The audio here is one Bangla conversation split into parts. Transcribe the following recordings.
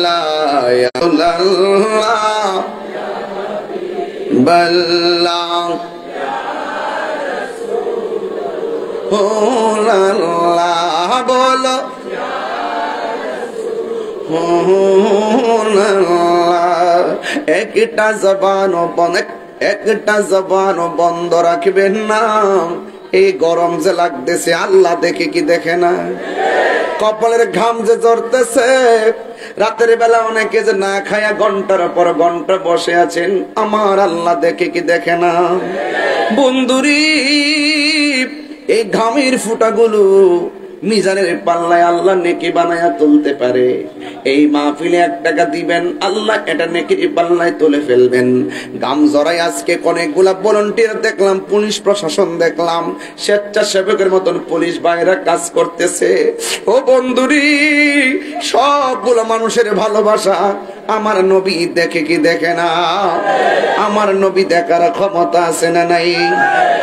লা ইলাহা বাল্লা আল্লাহ বলো একটা জবান বন্ধ রাখবেন না। এই গরম যে লাগতেছে আল্লাহ দেখে কি দেখে না? কপালের ঘাম যে ঝরতেছে, রাতের বেলা অনেকে যে না খায়া ঘন্টার পর ঘন্টা বসে আছেন, আমার আল্লাহ দেখে কি দেখে না? বন্ধুরি, এই ঘামের ফুটাগুলো মিজানের পাল্লায় আল্লাহ নেকি বানায়া তুলতে পারে। এই মাহফিলে 1 টাকা দিবেন, আল্লাহ এটা নেকির পাল্লায় তুলে ফেলবেন। গাম জড়াই আজকে অনেকগুলা ভলান্টিয়ার দেখলাম, পুলিশ প্রশাসন দেখলাম, স্বেচ্ছাসেবকের মতন পুলিশ ভাইরা কাজ করতেছে। ও বন্ধুরি, সবগুলো মানুষের ভালোবাসা আমার নবী দেখে কি দেখে না? আমার নবী দেখার ক্ষমতা আছে না নাই?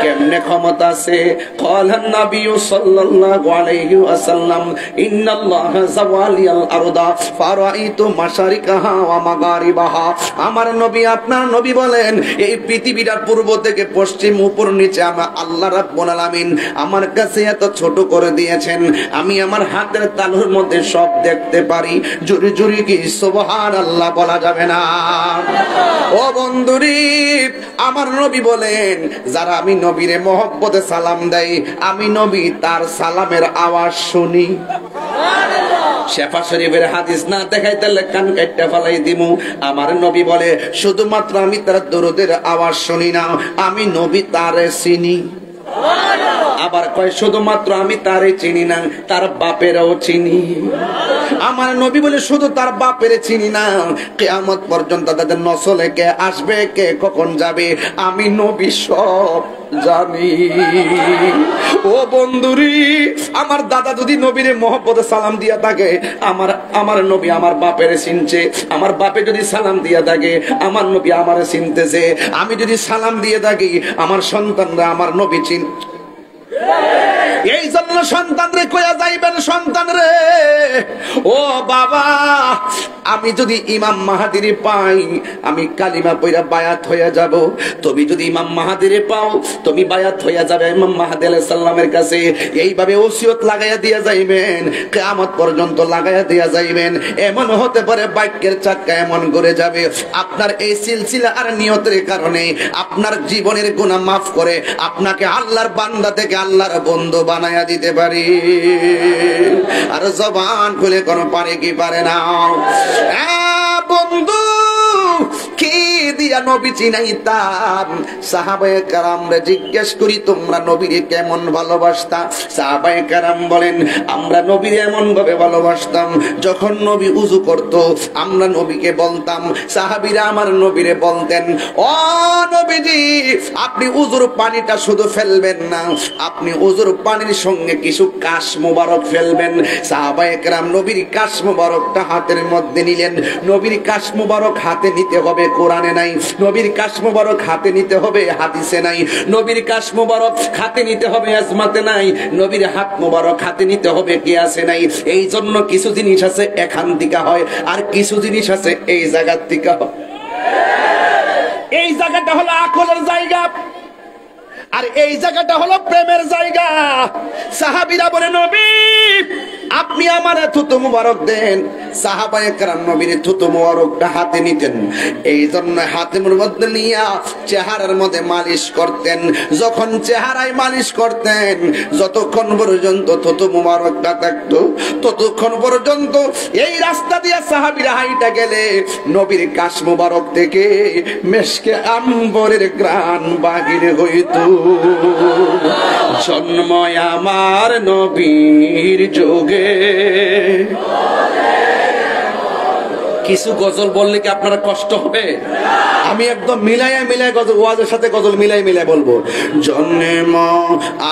কেমনে ক্ষমতা আছে? ক্বালান নবী সাল্লাল্লাহু আলাইহি ওয়াসাল্লাম, ইন্নাল্লাহা যাওয়ালিয়াল আরদা ফারাইতু মাশারিকাহা ওয়া মাগারিবাহা। আমার নবী, আপনার নবী বলেন, এই পৃথিবীটার পূর্ব থেকে পশ্চিম, উপর নিচে আমার আল্লাহ রাব্বুল আলামিন আমার কাছে এত ছোট করে দিয়েছেন, আমি আমার হাতের তালুর মধ্যে সব দেখতে পারি। জোরে জোরে কি সুবহানাল্লাহ বলা যাবে না? ও বন্ধুরি, আমার নবী বলেন, যারা আমি নবীরে মহব্বতে সালাম দেয়, আমি নবী তার সালামের আওয়াজ শুনি। শেফা শরীফের হাদিস না দেখাই তাহলে কান কাটটা ফালাই দিমু। আমার নবী বলে, শুধুমাত্র আমি তার দরুদের আওয়াজ শুনি না, আমি নবী তারে চিনি। আবার কয়, শুধুমাত্র আমি তারে চিনি না, তার বাপেরও চিনি। আমার নবী বলে, শুধু তার বাপের চিনি না, কিয়ামত পর্যন্ত তাদের নসলে কে আসবে, কে কখন যাবে, আমি নবী সব জানি। ও বন্ধুরি, আমার দাদা যদি নবীরে মহব্বতে সালাম দিয়া থাকে, আমার নবী আমার বাপের চিনছে। আমার বাপে যদি সালাম দিয়া থাকে, আমার নবী আমারে চিনতেছে। আমি যদি সালাম দিয়ে থাকি, আমার সন্তানরা আমার নবী চিন। এই জন্য সন্তান রে কইয়া যাইবেন, সন্তান রে, ও বাবা, আমি যদি ইমাম মাহাদিরে পাই, আমি কালিমা পয়রা বায়াত হইয়া যাব। তুমি যদি ইমাম মাহাদিরে পাও, তুমি বায়াত হইয়া যাবে ইমাম মাহাদি আলাইহিস সালামের কাছে। এইভাবে ওসিয়ত লাগাইয়া দিয়া যাইবেন, কিয়ামত পর্যন্ত লাগাইয়া দিয়া যাইবেন। এমন হতে পারে বাক্যের চাক্কা এমন করে যাবে, আপনার এই সিলসিলা আর নিয়তের কারণে আপনার জীবনের গুনাহ মাফ করে আপনাকে আল্লাহর বান্দা থেকে আল্লাহর বন্ধু বানায়া দিতে পারি। আর জবান খুলে কোন পারে কি পারে না? বন্ধু, কি দিয়া নবী চিনাইতাম? সাহাবায়ে কেরামরে জিজ্ঞেস করি, তোমরা নবীরে কেমন ভালোবাসতা? সাহাবায়ে কেরাম বলেন, আমরা নবীরে এমন ভাবে ভালোবাসতাম, যখন নবী উযু করত আমরা নবীকে বলতাম, সাহাবীরা আমার নবীরে বলতেন, ও নবীজি, আপনি উযুর পানিটা শুধু ফেলবেন না, আপনি উযুর পানির সঙ্গে কিছু কাশ মোবারক ফেলবেন। সাহাবায়ে কেরাম নবীর কাশ মোবারকটা হাতের মধ্যে নিলেন। নবীর কাশ মোবারক হাতে নিতে হবে, কোরআনে নাই। নবীর কাশ মোবারক হাতে নিতে হবে, হাদিসে নাই। নবীর কাশ মোবারক হাতে নিতে হবে, আজমাতে নাই। নবীর হাত মোবারক হাতে নিতে হবে, কিয়াসে নাই। এই জন্য কিছু জিনিস আছে এখান থেকে হয়, আর কিছু জিনিস আছে এই জায়গার থেকে হয়। এই জায়গাটা হলো আকলের জায়গা, আর এই জায়গাটা হলো প্রেমের জায়গা। সাহাবীরা বলে, নবী আপনি আমার থুতু মুবারক দেন। সাহাবায়ে কেরাম নবীর থুতু মুবারকটা হাতে নিতেন, এই জন্য হাতের মধ্যে নিয়া চেহারার মধ্যে মালিশ করতেন। যখন চেহারায় মালিশ করতেন, যতক্ষণ পর্যন্ত থুতু মুবারকটা থাকতো, ততক্ষণ পর্যন্ত এই রাস্তা দিয়ে সাহাবীরা হাইটা গেলে নবীর কাশ মুবারক থেকে মেশকে আম্বরের ঘ্রাণ বাহির হইত। জন্ম আমার নবীর যোগে। কিছু গজল বললে কি আপনারা কষ্ট হবে? আমি একদম মিলাইয়া গজল, ওয়াজের সাথে গজল মিলাই বলবো। জন্ম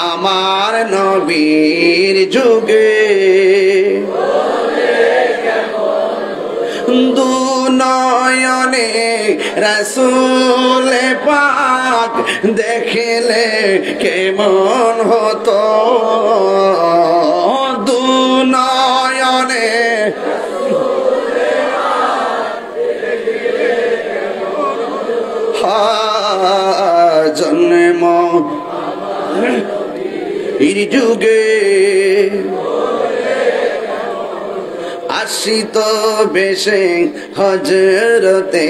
আমার নবীর যুগে, দু নয়নে রাসূল পাক দেখলে কেমন হতো, দু নয়নে জন্ম এর যুগে আসিত বেশে হজরতে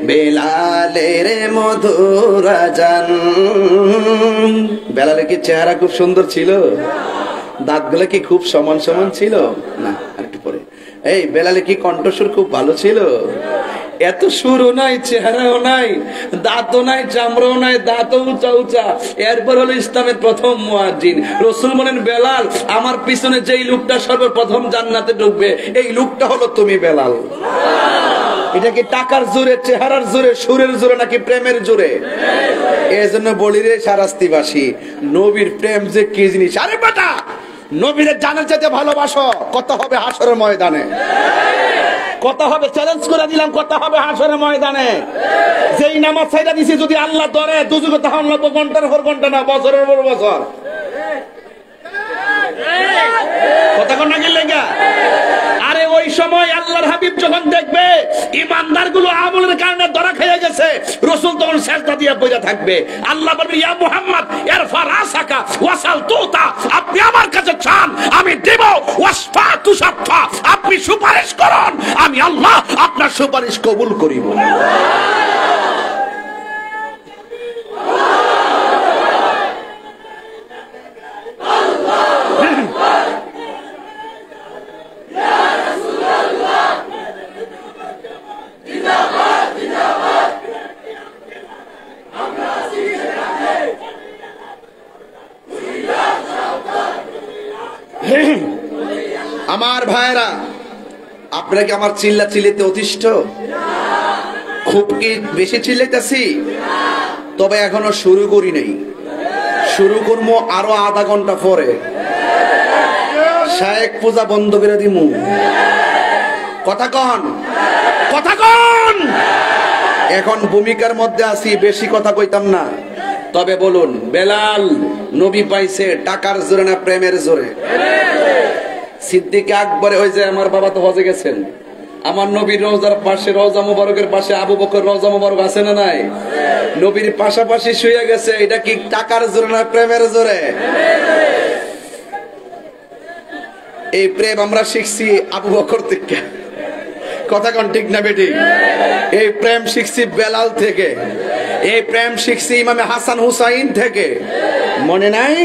বেলালের মধুর আজান। বেলালের কি চেহারা খুব সুন্দর ছিল? দাঁতগুলো কি খুব সমান সমান ছিল? না, আরেকটু পরে। এই বেলালে কি কণ্ঠস্বর খুব ভালো ছিল? এত সুরও নাই, চেহারাও নাই, দাঁতও নাই, চামড়াও নাই, দাঁতও উঁচা উঁচা। এরপর হলো ইসলামের প্রথম মুয়াজ্জিন। রাসূল বলেন, বেলাল, আমার পিছনে যেই লোকটা সর্বপ্রথম জান্নাতে ঢুকবে এই লোকটা হলো তুমি বেলাল। এটা কি টাকার জোরে, চেহারার জোরে, সুরের জোরে নাকি প্রেমের জোরে? এই জন্য বলি রে শারাস্তিবাসী, নবীর প্রেম যে কি জিনিস। আরে বেটা, নবীরে জানার চাইতে ভালোবাসো, কত হবে হাসরের ময়দানে। কত হবে, চ্যালেঞ্জ করে দিলাম, কত হবে হাসরের ময়দানে। যেই নামাজ ছাইড়া দিছি যদি আল্লাহ ধরে, দুজকে তখন লাগবো ঘন্টার পর ঘন্টা না, বছরের পর বছর। কতক্ষণ না গেলে গা? আরে ওই সময় আল্লাহর হাবিব যখন দেখবে ইমানদার গুলো আমলের কারণে ধরা খেয়ে গেছে, রাসূল তখন সিজদা দিয়ে বসে থাকবে। আল্লাহ বলবে, ইয়া মুহাম্মদ ইরফা রাসাকা ওয়াসাল তুতা, আপনি আমার কাছে চান আমি দেব, ওয়াসফা তুসাফা, আপনি সুপারিশ করুন আমি আল্লাহ আপনার সুপারিশ কবুল করিব। আমার ভাইরা, আপনারা কি আমার চিল্লা চিল্লিতে অতিষ্ঠ? খুব কি বেশি চিল্লাইতেছি? তবে এখনো শুরু করি নাই, শুরু করবো আরো আধা ঘন্টা পরে। শায়েক পূজা বন্ধ করে দিমু। কথা কন, কথা কন। এখন ভূমিকার মধ্যে আছি, বেশি কথা কইতাম না। তবে বলুন, বেলাল নবী পাইছে টাকার জোরে না প্রেমের জোরে? সিদ্দিক আকবরে ওই যে আমার বাবা তো হজে গেছেন, আমার নবীর রওজার পাশে, রওজা মুবারকের পাশে আবু বকর রওজা মুবারক আছে না নাই? নবীর পাশাপাশি শুয়ে গেছে, এটা কি টাকার জোরে না প্রেমের জোরে? এই প্রেম আমরা শিখছি আবু বকর থেকে। কথা কোন ঠিক না বেটি? এই প্রেম শিখছি বেলাল থেকে, এই প্রেম শিখছি ইমামে হাসান হুসাইন থেকে। মনে নাই?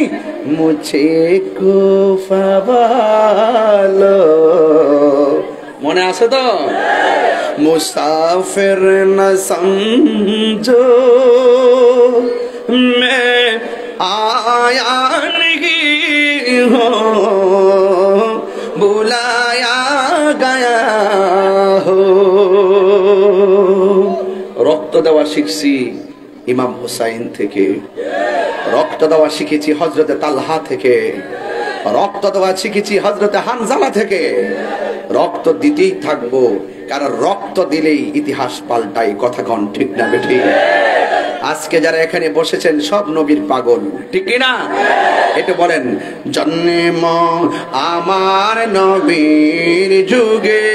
মুঝে কুফাবালো, মনে আছে তো? মুসাফির না সমঝো মে আয়া नहीं हो बुलाया गया हो। রক্ত দেওয়া শিখছি ইমাম হুসাইন থেকে, রক্ত দেওয়া শিখেছি হযরতে তালহা থেকে, রক্ত দেওয়া শিখেছি হযরতে হানজালা থেকে। রক্ত দিতেই থাকবো, কারণ রক্ত দিলেই ইতিহাস পাল্টায়। কথা কোন ঠিক না বেঠি? আজকে যারা এখানে বসেছেন সব নবীর পাগল, ঠিক না? এটা বলেন, জন্ম আমার নবীর যুগে,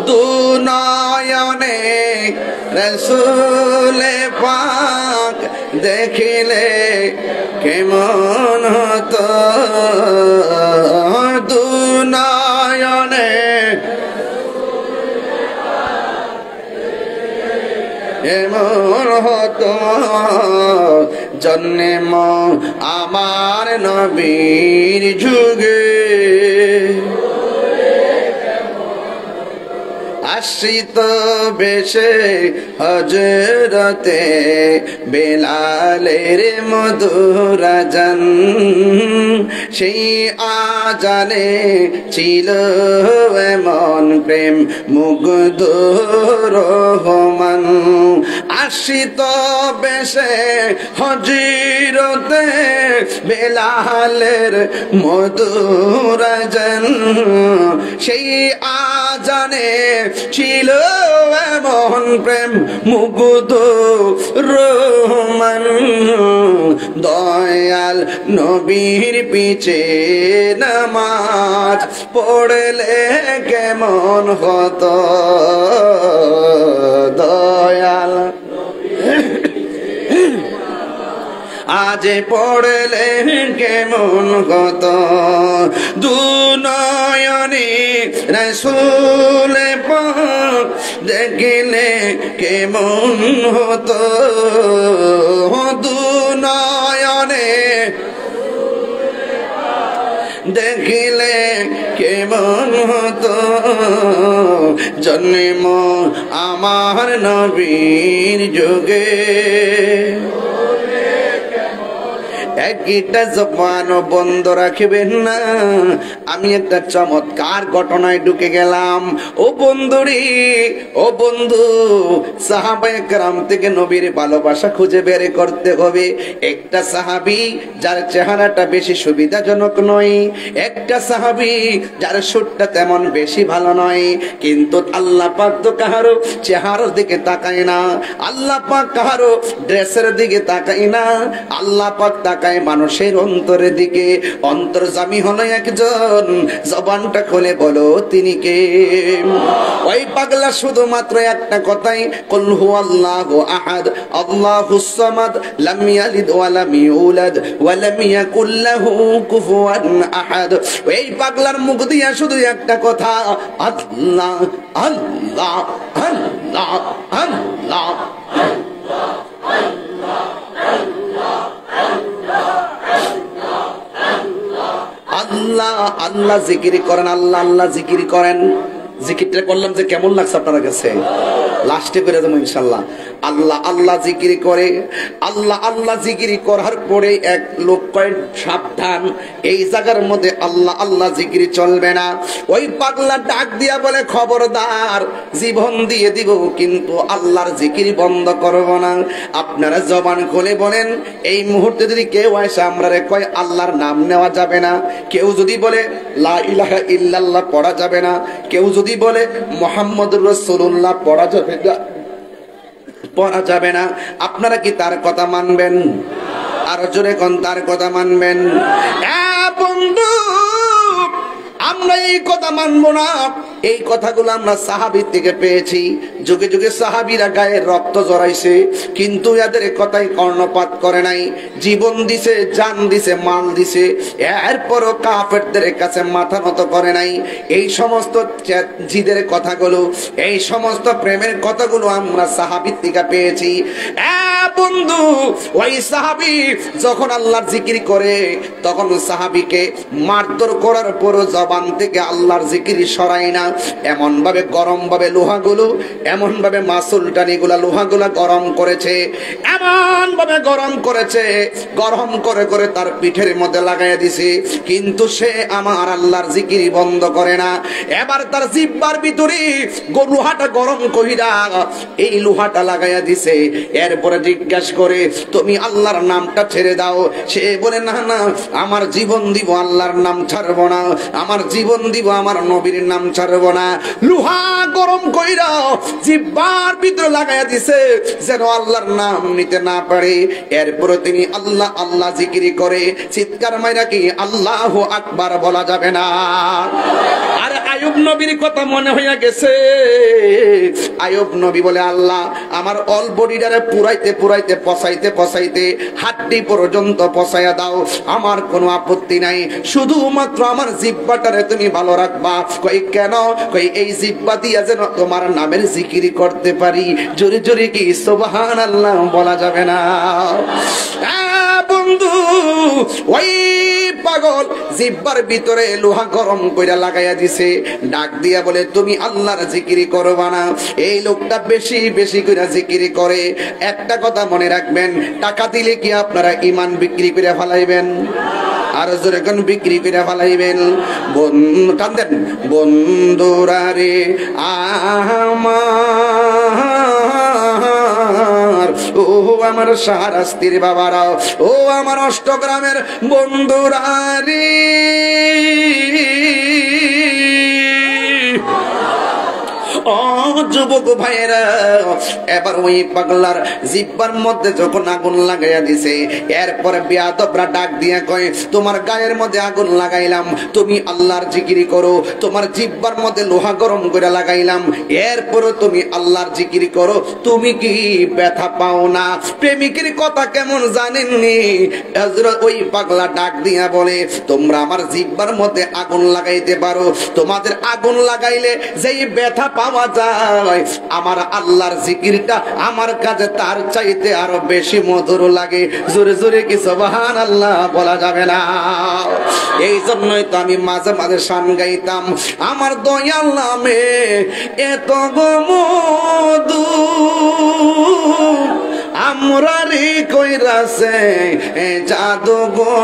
দুনয়নে রাসূল পাক দেখিলে কেমন হতো, দুনয়নে এমন হতো, জন্ম আমার নবীর যুগে। আসিত বেশে হযরতে বেলালের মধুর আজান, সেই আজানে ছিল এমন প্রেম মুগ্ধ রহমান। আসিত বেশে হযরতে বেলালের মধুর আজান, সেই জানে ছিল এমন প্রেম মুগ্ধ রোমান দয়াল নবীর পিছে নামাজ পড়লে কেমন হতো দয়াল আজ পড়লে কেমন হতো দুনয়নে রাসূল পাক দেখলে কেমন হতো দুনয়নে দেখিলে কেমন হতো জন্ম আমার নবীর যুগে একটা জবানও বন্ধ রাখবেন না। আমি একটা চমৎকার ঘটনায় ঢুকে গেলাম। ও বন্ধুরি, ও বন্ধু, সাহাবায়ে কেরাম থেকে নবীর ভালোবাসা খুঁজে বের করতে হবে। একটা সাহাবী যার চেহারাটা বেশি সুবিধাজনক নয়, একটা সাহাবী যার সুরটা তেমন বেশি ভালো নয়, কিন্তু আল্লাহ পাক তো কাহারো চেহারার দিকে তাকায় না, আল্লাহ পাক কাহারো ড্রেসের দিকে তাকায় না, আল্লাহ পাক তাকায় মানুষের অন্তরের দিকে। অন্তর্যামী হলো একজন, জবানটা খুলে বলো তিনি কে? ওই পাগলা শুধুমাত্র একটা কথাই, কুল হুয়াল্লাহু আহাদ আল্লাহুস সামাদ লাম ইয়ালিদ ওয়া লাম ইউলাদ ওয়া লাম ইয়াকুল লাহু কুফুয়ান আহাদ। এই পাগলার মুখ দিয়া শুধু একটা কথা, আল্লাহ আল্লাহ আল্লাহ আল্লাহ আল্লাহ আল্লাহ জিকির করেন, আল্লাহ আল্লাহ জিকির করেন। জিকিরটা করলাম যে কেমন লাগছে আপনার কাছে? লাস্টে করে দেবো ইনশাল্লাহ। আল্লাহ আল্লাহ জিকির করে, আল্লাহ আল্লাহ জিকির করার পরে এক লোক কয় সাবধান, এই জায়গার মধ্যে আল্লাহ আল্লাহ জিকির চলবে না। ওই পাগলা ডাক দিয়া বলে খবরদার, জীবন দিয়ে দিব কিন্তু আল্লাহর জিকির বন্ধ করব না। আপনারা জবান খুলে বলেন, এই মুহূর্তে যদি কেউ আসে আমরা কয় আল্লাহর নাম নেওয়া যাবে না, কেউ যদি বলে লা ইলাহা ইল্লাল্লাহ পড়া যাবে না, কেউ যদি বলে মুহাম্মদুর রাসূলুল্লাহ পড়া যাবে না, পড়া যাবে না, আপনারা কি তার কথা মানবেন? আর জোরে কোন তার কথা মানবেন? বন্ধু, আমরা এই কথা মানবো না। এই কথাগুলো আমরা সাহাবী থেকে পেয়েছি। যুগে যুগে সাহাবীরা গায়ের রক্ত জড়াইছে, কিন্তু এদের কথাই কর্ণপাত করে নাই। জীবন দিছে, জান দিছে, মাল দিছে, এরপরও কাফেরদের কাছে মাথা নত করে নাই। এই সমস্ত জিদের কথাগুলো, এই সমস্ত প্রেমের কথাগুলো আমরা সাহাবী থেকে পেয়েছি। বন্ধু, ওই সাহাবী যখন আল্লাহর জিকির করে, তখন সাহাবীকে মারধর করার পরও জবান থেকে আল্লাহর জিকির সরায় না। এমন ভাবে গরম ভাবে লোহাগুলো, এমন ভাবে মাসুল টানিগুলা লোহাগুলা গরম করেছে, এমন ভাবে গরম করেছে, গরম করে করে তার পিঠের মধ্যে লাগাইয়া দিছে, কিন্তু সে আমার আল্লাহর জিকির বন্ধ করে না। এবার তার জিহ্বার ভিতরে লোহাটা গরম কইরা এই লোহাটা লাগাইয়া দিছে। এরপরে জিজ্ঞাসা করে, তুমি আল্লাহর নামটা ছেড়ে দাও। সে বলে, না না, আমার জীবন দিব আল্লাহর নাম ছাড়বো না, আমার জীবন দিব আমার নবীর নাম ছাড়বো না। লোহা গরম কইরা জিহ্বার ভিতরে লাগাইয়া দিছে যেন আল্লাহর নাম নিতে না পারে। এরপরে তিনি আল্লাহ আল্লাহ জিকির করে চিৎকার মাইরা কি আল্লাহু আকবার বলা যাবে না? আর আইয়ুব নবীর কথা মনে হইয়া গেছে। আইয়ুব নবী বলে, আল্লাহ আমার অল বডিটারে পুরাইতে পুরাইতে পচাইতে পচাইতে হাড্ডি পর্যন্ত পচাইয়া দাও, আমার কোনো আপত্তি নাই, শুধুমাত্র আমার জিহ্বাটারে তুমি ভালো রাখবা। কই কেন? কই এই জিহ্বা দিয়া যেন তোমার নামের জিকির করতে পারি। জোরে জোরে কি সুবহানাল্লাহ বলা যাবে না? বন্ধু, ওই পাগল জিহ্বার ভিতরে লোহা গরম কইরা লাগাইয়া দিছে, ডাক দিয়া বলে, তুমি আল্লাহর জিকির করবা না? এই লোকটা বেশি বেশি কইরা জিকির করে। একটা কথা মনে রাখবেন, টাকা দিলে কি আপনারা ঈমান বিক্রি করে ফেলাইবেন? আর জোরে কোন বিক্রি করে ফেলাইবেন? কান্দেন বন্ধুরা রে আমার, ও আমার শাহরাস্তির বাবারা, ও আমার অষ্টগ্রামের বন্ধুরা রে, যুবক ভাইয়েরা, এবার ওই পাগলার জিহ্বার মধ্যে যখন আগুন লাগাইয়া দিছে, এরপরে বেয়াদবরা ডাক দিয়া কয়, তোমার গায়ের মধ্যে আগুন লাগাইলাম, তুমি আল্লাহর জিকির করো, তোমার জিহ্বার মধ্যে লোহা গরম করে লাগাইলাম, এরপরও তুমি আল্লাহর জিকির করো, তুমি কি ব্যথা পাও না? প্রেমিকের কথা কেমন জানেননি? হযরত ওই পাগলা ডাক দিয়া বলে, তোমরা আমার জিহ্বার মধ্যে আগুন লাগাইতে পারো, তোমাদের আগুন লাগাইলে যেই ব্যথা পাওয়া যায়, আমার আল্লাহর জিকিরটা আমার কাছে তার চাইতে আরো বেশি মধুর লাগে। জোরে জোরে কি সুবহানাল্লাহ বলা যাবে না? এই জন্যই তো আমি মাঝে মাঝে শান গাইতাম, আমার দয়াল নামে এত গো মধু আমরা রে কইরাছে জাদু গো,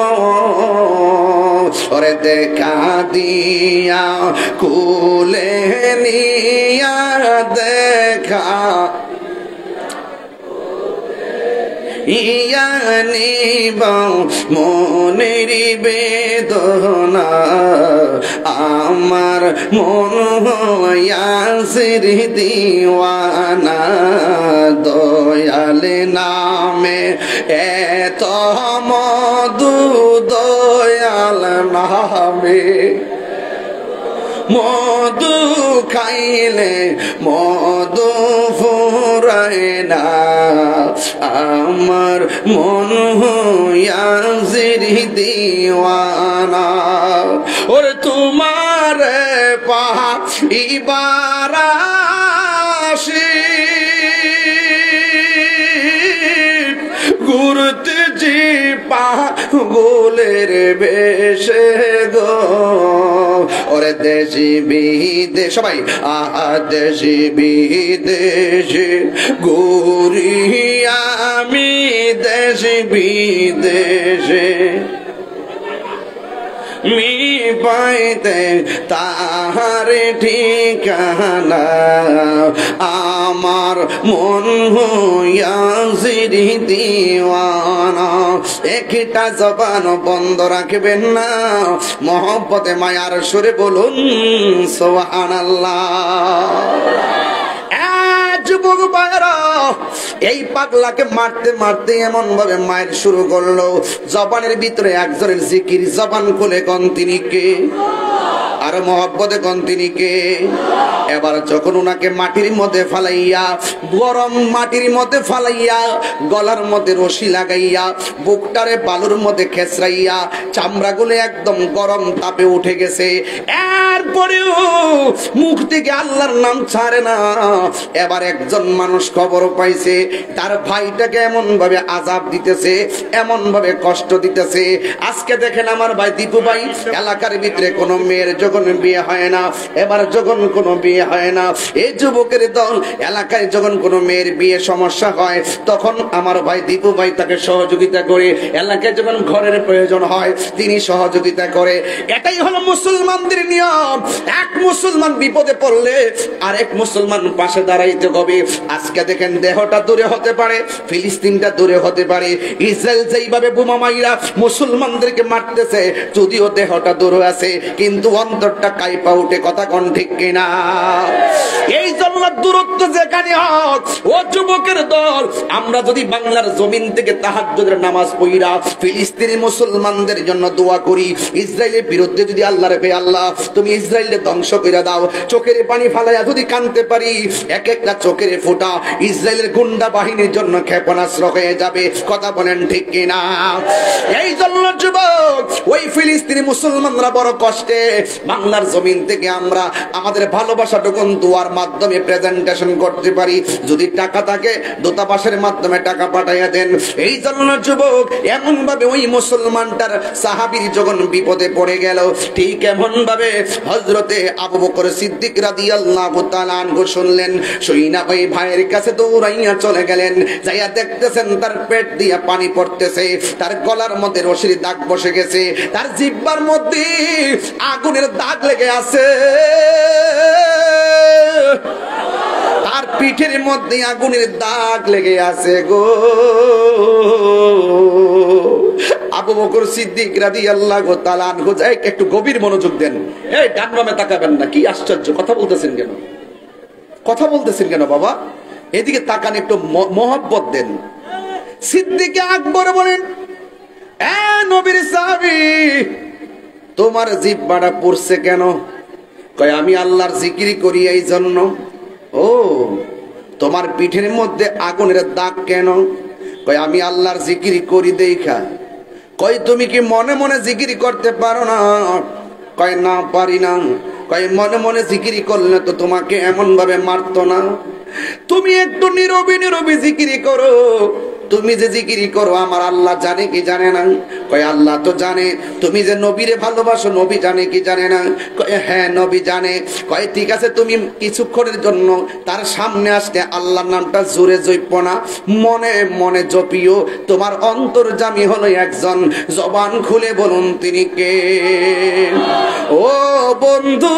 ওরে দেখা দিয়া কুলে নিয়া দেখা ইয়ানিব মনের বেদনা, আমার মন হইয়াছে দিওয়ানা, দয়াল নামে এত মধু, দয়াল নামে মধু খাইলে মধু ফুরায় না, আমার মন হইয়াছে দিওয়ানা, ওরে তোমার পাইবার আশি ঘুরতে জি পাগলের বেশে গো, ওরে দেশি বিদেশ সবাই দেশি বিদেশে ঘুরি আমি, দেশি বিদেশে মি পাইতে তাহার ঠিকানা, আমার মন হইয়াছে দিওয়ানা। একটা জবান বন্ধ রাখবেন না, মহব্বতে মায়ার সুরে বলুন সুবহানাল্লাহ। যুবক ভাইরা, এই পাগলাকে মারতে মারতে এমন ভাবে মায়ের শুরু করলো, জবানের ভিতরে একজনের জিকির, জবান খুলে কোন তিনি কে, আর মহব্বতে কোন তিনি কে। এবার যখন উনাকে মাটির মধ্যে ফালাইয়া, গরম মাটির মধ্যে ফালাইয়া, গলার মধ্যে রশি লাগাইয়া, বুকটারে বালুর মধ্যে খেসরাইয়া, চামড়াগুলো একদম গরম তাপে উঠে গেছে, এরপরেও মুখ থেকে আল্লাহর নাম ছাড়ে না। এবার একজন মানুষ খবর পাইছে তার ভাইটাকে এমন ভাবে আযাব দিতেছে, এমন ভাবে কষ্ট দিতেছে। আজকে দেখেন আমার ভাই দীপু ভাই, এলাকার ভিতরে কোনো মেয়ের যখন বিয়ে হয় না, এবার যখন কোনো বিয়ে হয় না, এই যুবকের দল এলাকায় যখন কোনো মেয়ের বিয়ে সমস্যা হয়, তখন আমার ভাই দীপু ভাই তাকে সহযোগিতা করে, এলাকায় যখন ঘরের প্রয়োজন হয় তিনি সহযোগিতা করে। এটাই হলো মুসলমানদের নিয়ম। এক মুসলমান বিপদে পড়লে আরেক মুসলমান পাশে দাঁড়াইতে হবে। আজকে দেখেন দেহটা দূরে হতে পারে, ফিলিস্তিনটা দূরে হতে পারে, ইসরায়েল যেইভাবে বোমা মাইরা মুসলমানদেরকে মারতেছে, যদিও দেহটা দূরে আছে কিন্তু অন্তরটা কাইপা উঠে, কথা কোন ঠিক কিনা? এই জন্য দূরত্ব যেখানে হোক, ও যুবকের দল, আমরা যদি বাংলার জমিন থেকে তাহাজ্জুদের নামাজ পড়িরা ফিলিস্তিনি মুসলমানদের জন্য দোয়া করি, ইসরায়েলের বিরুদ্ধে যদি আল্লাহর ভয়ে, আল্লাহ তুমি ইসরায়েলকে ধ্বংস করে দাও, চোখের পানি ফালাইয়া যদি কাঁদতে পারি, এক একটা চোখের ফোঁটা ইসরায়েলের গুন্ডা বাহিনীর জন্য ক্ষেপণাস্ত্র হয়ে যাবে, কথা বলেন ঠিক কিনা? এই জন্য যুবক, ওই ফিলিস্তিনি মুসলমানরা বড় কষ্টে, বাংলার জমিন থেকে আমরা আমাদের ভালোবাসাটুকু দোয়ার মাধ্যমে প্রেজেন্টেশন করতে পারি। যদি টাকা থাকে দূতাবাসের মাধ্যমে টাকা পাঠাইয়া দেন। এই জন্য যুবক, এমন ভাবে ওই মুসলমানটার সাহাবীর যখন বিপদে পড়ে গেল, ঠিক এমন ভাবে হযরতে আবু বকর সিদ্দিক রাদিয়াল্লাহু তাআলা আনহু শুনলেন, শুইনা ওই ভাইয়ের কাছে দৌড়াইয়া চলে গেলেন। যাইয়া দেখতেছেন তার পেট দিয়া পানি পড়তেছে, তার গলার মধ্যে রশির দাগ বসে গেছে, তার জিহ্বার মধ্যে আগুনের দাগ লেগে আছে, তার পিঠের মধ্যে আগুনের দাগ লেগে আছে গো। আবু বকর সিদ্দিক রাদিয়াল্লাহু তাআলা আনহু, একটু গভীর মনোযোগ দেন, এই ডান বামে তাকাবেন না, কি আশ্চর্য কথা বলতেছেন কেন? কথা বলতেছেন কেন বাবা? এদিকে তাকান, একটু মহব্বত দেন। সিদ্দিক আকবর বলেন, এ নবীর সাহাবী, তোমার জিহ্বাটা পড়ছে কেন? কয় আমি আল্লাহর জিকির করি এই জন্য। ও, তোমার পিঠের মধ্যে আগুনের দাগ কেন? কয় আমি আল্লাহর জিকির করি দেখা। কয় তুমি কি মনে মনে জিকির করতে পারো না? কয় না, পারি না। কয় মনে মনে জিকির করলে তো তোমাকে এমন ভাবে মারতো না। তুমি একটু নীরবে নীরবে জিকির করো। তুমি যে জিকিরি করো আমার আল্লাহ জানে কি জানে না? কয় আল্লাহ তো জানে। তুমি যে নবীরে ভালোবাসো, নবী জানে কি জানে না? কয় হ্যাঁ, নবী জানে। কয় ঠিক আছে, তুমি কিছুক্ষণের জন্য তার সামনে আসলে আল্লাহর নামটা জোরে জপ না, মনে মনে জপিও। তোমার অন্তর্যামী হলো একজন। জবান খুলে বলুন তিনি কে? ও বন্ধু,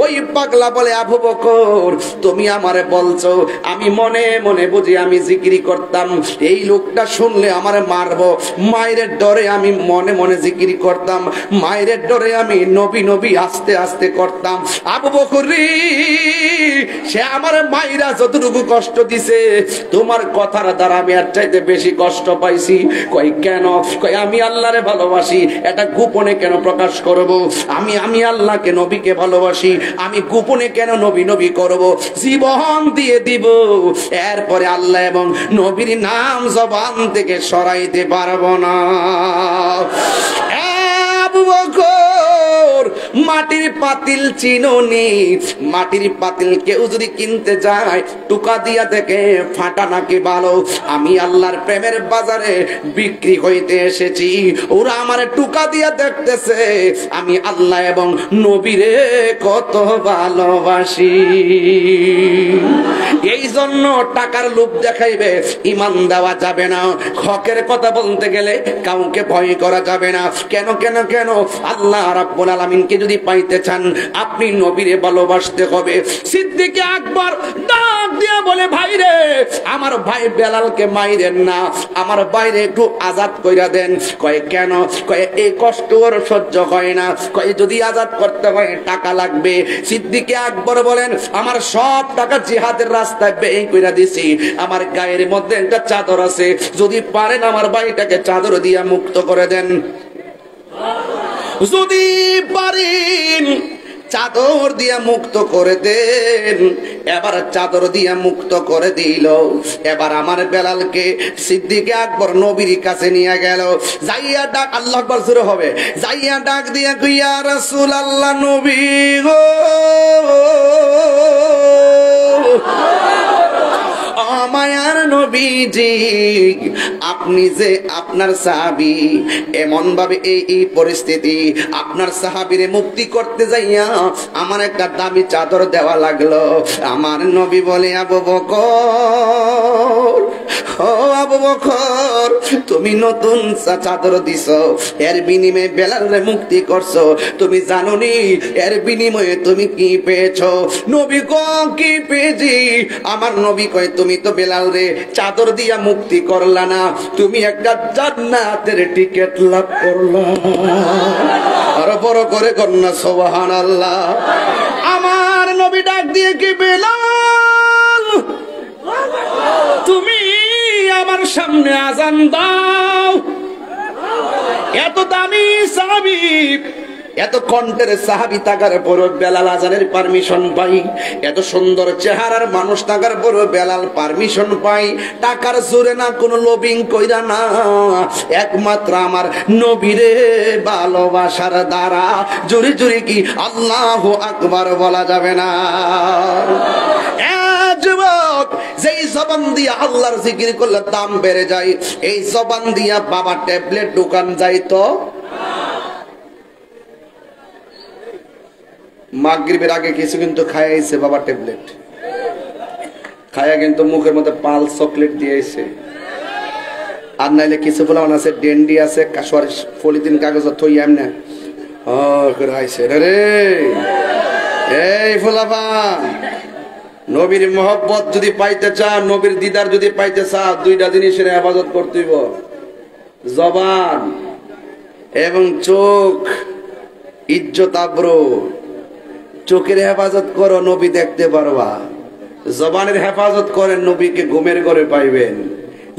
ওই পাগলা বলে আবু বকর, তুমি আমারে বলছো আমি মনে মনে বুঝি আমি জিকিরি করতাম। এই লোকটা শুনলে আমারে মারবো, মায়ের ডরে আমি মনে মনে জিকিরি করতাম। মায়ের ডরে আমি নবী নবী আস্তে আস্তে করতাম। আবু বকর রে, সে আমার মায়েরা যতটুকু কষ্ট দিছে, তোমার কথার দ্বারা আমি আর চাইতে বেশি কষ্ট পাইছি। কই কেন? কই আমি আল্লাহরে ভালোবাসি, এটা গোপনে কেন প্রকাশ করব? আমি আল্লাহকে নবীকে ভালোবাসি, আমি গোপনে কেন নবী নবী করব? জীবন দিয়ে দিব, এরপরে আল্লাহ এবং নবীর নাম জবান থেকে সরাইতে পারবো না। আবু বকর, মাটির পাতিল চিনোনি? মাটির পাতিল কেউ যদি কিনতে যায় টুকা দিয়া দেখে ফাটা নাকি ভালো। আমি আল্লাহর প্রেমের বাজারে বিক্রি হইতে এসেছি, ওরা আমার টুকা দিয়া দেখতেছে আমি আল্লাহ এবং নবীরে কত ভালোবাসি। এই জন্য টাকার লোভ দেখাইবে ঈমান দেওয়া যাবে না। হকের কথা বলতে গেলে কাউকে ভয় করা যাবে না। কেন কেন কেন? আল্লাহ রাব্বুল আলামিনকে যদি পাইতে চান আপনি নবীরে ভালোবাসতে হবে। সিদ্দিক আকবর ডাক দিয়া বলে, ভাই রে, আমার ভাই বেলালকে মাইরেন না, আমার বাইরে একটু আজাদ কইরা দেন। কয় কেন? কয় এই কষ্ট ওর সহ্য হয় না। কয় যদি আজাদ করতে হয় টাকা লাগবে। সিদ্দিক আকবর বলেন, আমার সব টাকা জিহাদের রাস্তায় ব্যয় কইরা দিছি, আমার গায়ের মধ্যে একটা চাদর আছে, যদি পারেন আমার ভাইটাকে চাদর দিয়া মুক্ত করে দেন। যদি পারেন চাদর দিয়া মুক্ত করে দেন। এবার চাদর দিয়া মুক্ত করে দিল। এবার আমার বেলালকে সিদ্দিক আকবর নবীর কাছে নিয়ে গেল। যাইয়া ডাক, আল্লাহু আকবার জোরে হবে, যাইয়া ডাক দিয়া কইয়া রাসূলুল্লাহ, নবী গো, মায়ার নবীজি, আপনি যে আপনার সাহাবী, এমন ভাবে এই পরিস্থিতি, আপনার সাহাবীরে মুক্তি করতে যাইয়া আমার একটা দামি চাদর দেওয়া লাগলো। আমার নবী বলে, আবু বকর, ও আবু বকর, তুমি নতুন চাদর দিছো, এর বিনিময়ে বেলালরে মুক্তি করছো, তুমি জানো নি এর বিনিময়ে তুমি কি পেয়েছো? নবী কয়, কি পেয়েছি? আমার নবী কয়, তুমি তো বেলাল রে চাদর দিয়া মুক্তি করলা না, তুমি একটা জান্নাতের টিকিট লাভ করলা। আর বড় করে কন্যা সুবহানাল্লাহ। আমার নবী ডাক দিয়ে কি, বেলাল তুমি আমার সামনে আজান দাও। এত দামি সাহাবী, এত কণ্ঠের সাহাবী থাকার পর বেলাল আজানের পারমিশন পাই। এত সুন্দর চেহারার মানুষ থাকার পর বেলাল পারমিশন পাই। টাকার জোরে না, কোনো লোভিং কইরা না, একমাত্র আমার নবীরে ভালোবাসার দ্বারা। জোরে জোরে কি আল্লাহু আকবার বলা যাবে না? যুবক, যেই জবান দিয়া আল্লাহর জিকির করলে দাম বেড়ে যায়, এই জবান দিয়া বাবা ট্যাবলেট দোকান যাইতো। মাগরিবের আগে কিছু কিন্তু খাইছে বাবা ট্যাবলেট খায়া, কিন্তু মুখের মধ্যে পাল চকলেট দিয়েছে। আর নাইলে কিছু বলা আছে ডেন্ডি আছে, পলিথিন কাগজ থই এমনি রে। এই ফুলাফা, নবীর মহব্বত যদি পাইতে চান, নবীর দিদার যদি পাইতে চান, দুইটা জিনিসের হেফাজত করতে হইব, জবান এবং চোখ, ইজ্জত আবরু। চোখের হেফাজত করো, নবী দেখতে পারবা। জবানের হেফাজত করেন, নবীকে ঘুমের ঘরে পাইবেন।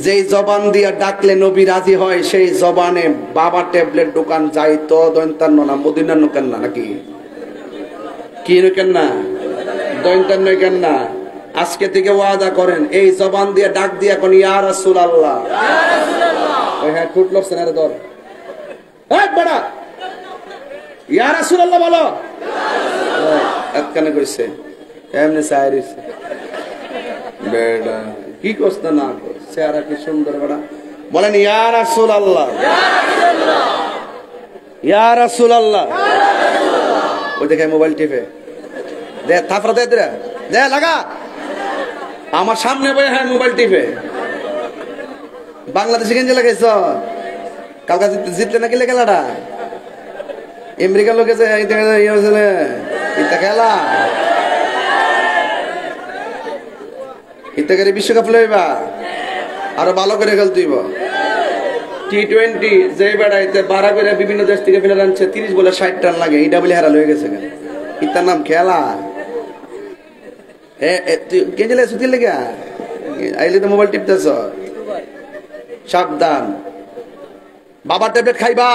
যেই জবান দিয়া ডাকলে নবী রাজি হয়, সেই জবানে বাবা ট্যাবলেট দোকান যাইতো দৈন্তান্ন না মদিনার নৌকান না নাকি কি নৌকেন না দৈন্তান্ন নৌকেন না। আজকে থেকে ওয়াদা করেন, এই জবান দিয়ে ডাক দিয়া কোন ইয়া রাসূলুল্লাহ, হ্যাঁ ঠুট লড়ছেন আরে ধর বড়া ইয়া রাসূলুল্লাহ বলো, এতখানে কইছে এমনি সাইরিস বেডা কি করছ না চেহারা কি সুন্দর বড়া, বলেন ইয়া রাসূলুল্লাহ, ইয়া রাসূলুল্লাহ। ওই দেখে মোবাইল টিপে দে থাফরা দে দে লাগা আমার সামনে বই, হ্যাঁ মোবাইল টিপে। বাংলাদেশে গেঞ্জি লাগাইছ, কালকা জিতলে নাকি খেলাটা আমেরিকার লোকে খেলা ইত্যাকারী বিশ্বকাপ লইবা, আরো ভালো করে খেলতেইব। T20 যে বেড়াইতে 12 করে বিভিন্ন দেশ থেকে প্লেয়ার আনছে, 30 বলে 60 রান লাগে, এটা বলে হারা লয়ে গেছে কেন? ইতার নাম খেলা। কেঞ্জেলে সুতির লেগে আইলে তো মোবাইল টিপতেছ, সাবধান। বাবার ট্যাবলেট খাইবা,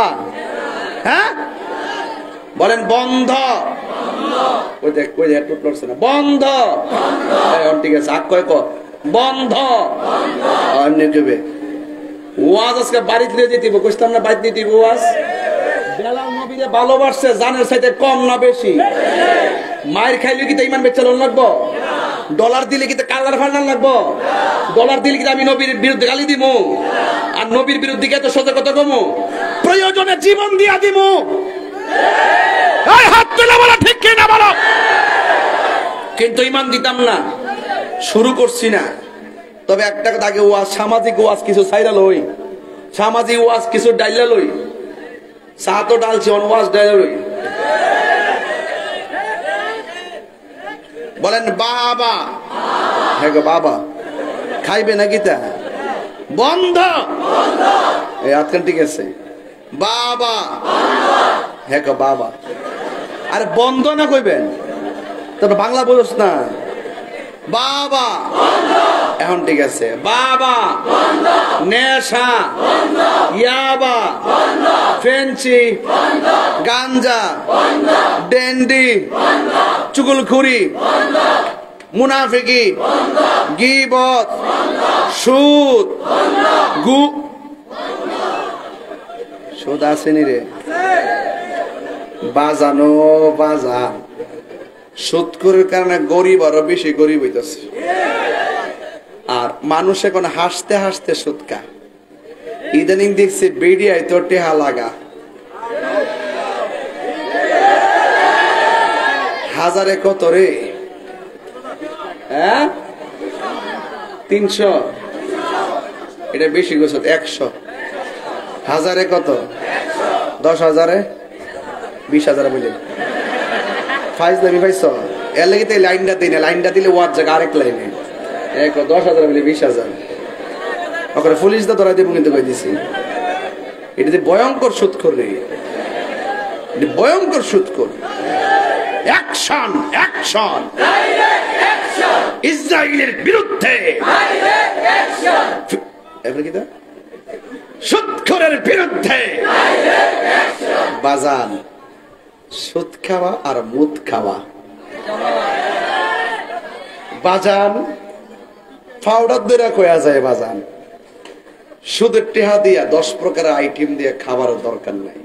হ্যাঁ বলেন বন্ধ। ওই দেখ ওই দেখ টুট লড়ছে না, বন্ধ। ঠিক আছে আগ কয় বন্ধ। অন্য কেবে ওয়াজ আজকে বাড়িতে নিয়ে যেতে কইতাম না, বাড়িতে নিতে ওয়াজ। বেলাল নবীরে ভালোবাসছে, জানের চাইতে কম না বেশি। মায়ের খাইলে কি ইমান বেচালন লাগবো? ডলার দিলে কি কালার ফান্ডার লাগবো? ডলার দিলে কি আমি নবীর বিরুদ্ধে গালি দিব? আর নবীর বিরুদ্ধে এত সোজা কথা কমু? প্রয়োজনে জীবন দিয়া দিব। হাত তুলে বলো ঠিক কি না বলো। কিন্তু ইমান দিতাম না, শুরু করছি না। তবে একটা কথা, আগে ওয়াজ সামাজিক ওয়াজ কিছু ছাইরা লই, সামাজিক ওয়াজ কিছু ডাইলা লই। চা তো ডালছি, অন ওয়াজ ডাইলা লই। বলেন বাবা, হ্যাঁ গো বাবা খাইবে নাকি তা? বন্ধ। এই আজকাল ঠিক আছে বাবা, হ্যাঁ গো বাবা। আরে বন্ধ না কইবেন, তবে বাংলা বলছ না বাবা। এখন ঠিক আছে বাবা। নেশা, ইয়াবা, ফেন্সি, গাঞ্জা, ডেন্ডি, চুগলখুরি, মুনাফিকি, গীবত, সুদ, সুদ আসেনি রে বাজানো বাজান। সুদখোরের কারণে গরিব আরো বেশি গরিব হইতেছে। আর মানুষ এখন হাসতে হাসতে সুদ খায়। ইদানিং দেখছি বেডিয়ায় তো টেহা লাগা, হাজারে কত রে? হ্যাঁ 300, এটা বেশি গেছে 100। হাজারে কত? 10,000, 20,000 বলে ফাইজলামি পাইছ। এর লাগে তো লাইনটা দিই না, লাইনটা দিলে ওয়ার জায়গা আরেক লাইনে 10,000 বলে 20,000 ওখানে পুলিশ দা ধরাই দেবো। কিন্তু কই দিছি এটা যে ভয়ঙ্কর সুদখোর রে, ভয়ঙ্কর সুদখোর। অ্যাকশন অ্যাকশন ইসরায়েলের বিরুদ্ধে, এবারে কি সুদখোরের বিরুদ্ধে। বাজান সুদ খাওয়া আর মুদ খাওয়া, বাজান পাউডার দিয়ে কয়া যায়। বাজান সুদের টেহা দিয়া 10 প্রকারের আইটেম দিয়ে খাবার দরকার নাই।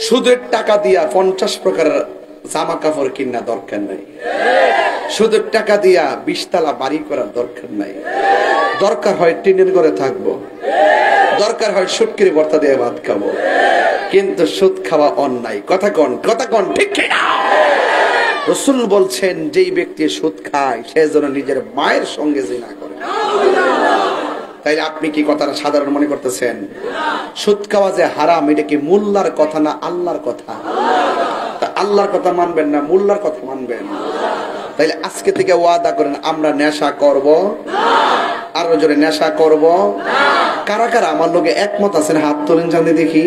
সুদের টাকা দিয়া 50 প্রকারের জামা কাপড় কিনা দরকার নাই। সুদের টাকা দিয়া 20 তলা বাড়ি করার দরকার নাই। দরকার হয় টিনের ঘরে থাকবো, দরকার হয় শুটকির ভর্তা দিয়ে ভাত খাবো। কিন্তু সুদ খাওয়া অন্যায়। কথা কন ঠিক কিনা? রাসূল বলছেন যেই ব্যক্তি সুদ খায় সে যেন নিজের মায়ের সঙ্গে জিনা করে। তাইলে আপনি কি কথাটা সাধারণ মনে করতেছেন? সুদ খাওয়া যে হারাম, এটা কি মোল্লার কথা না আল্লাহর কথা? তা আল্লাহর কথা মানবেন না মোল্লার কথা মানবেন? তাইলে আজকে থেকে ওয়াদা করেন আমরা নেশা করব না। আরো জোরে নেশা করব না। কারা কারা আমার লগে একমত আছেন হাত তোলেন জানি দেখি।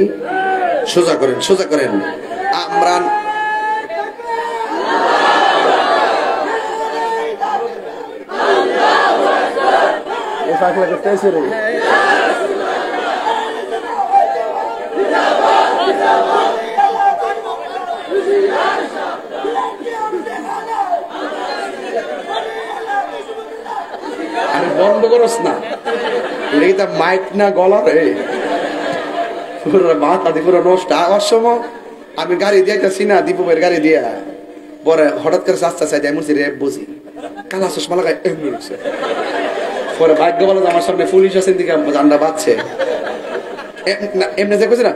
সোজা করেন সোজা করেন। আমরা আরে বন্ধ করস না, এটা মাইক না গলা রে, পুরো মাথা দিয়ে পুরো নষ্ট। আওয়ার সময় আমি গাড়ি দিয়েছি না, দীপুবের গাড়ি দিয়া, পরে হঠাৎ করে রাস্তা চাই এমন রেপ বুঝি কালা চশমা লাগাই এমনি উঠছে। পরে ভাগ্য বলো আমার সামনে পুলিশ আছে, দিকে জান্ডা বাজছে, এমনি যে করছে না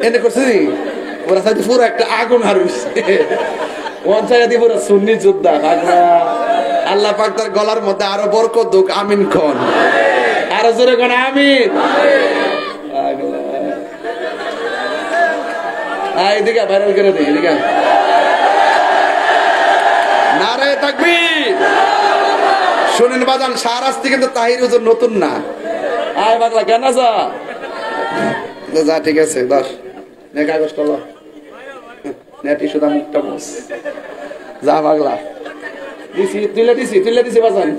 এনে করছে ওরা সাথে পুরো একটা আগুন হারুছে, ওন জায়গা দিয়ে পুরো সুন্নি যোদ্ধা। আল্লাহ পাক তার গলার মধ্যে আরো বরকত দুক, আমিন খন, আরো জোরে কোন আমিন। এদিকে ভাইরাল করে দিই, এদিকে নারে তাকবীর। শুনেন বাজান, শাহরাস্তি কিন্তু তাহির হুজুর নতুন না। আয় পাগলা কেন আছো? যা ঠিক আছে, দশ নে কাগজ কলম নে টিস্যু দা, মুখটা মুছ, যা পাগলা দিছি, তুলে দিছি বাজান,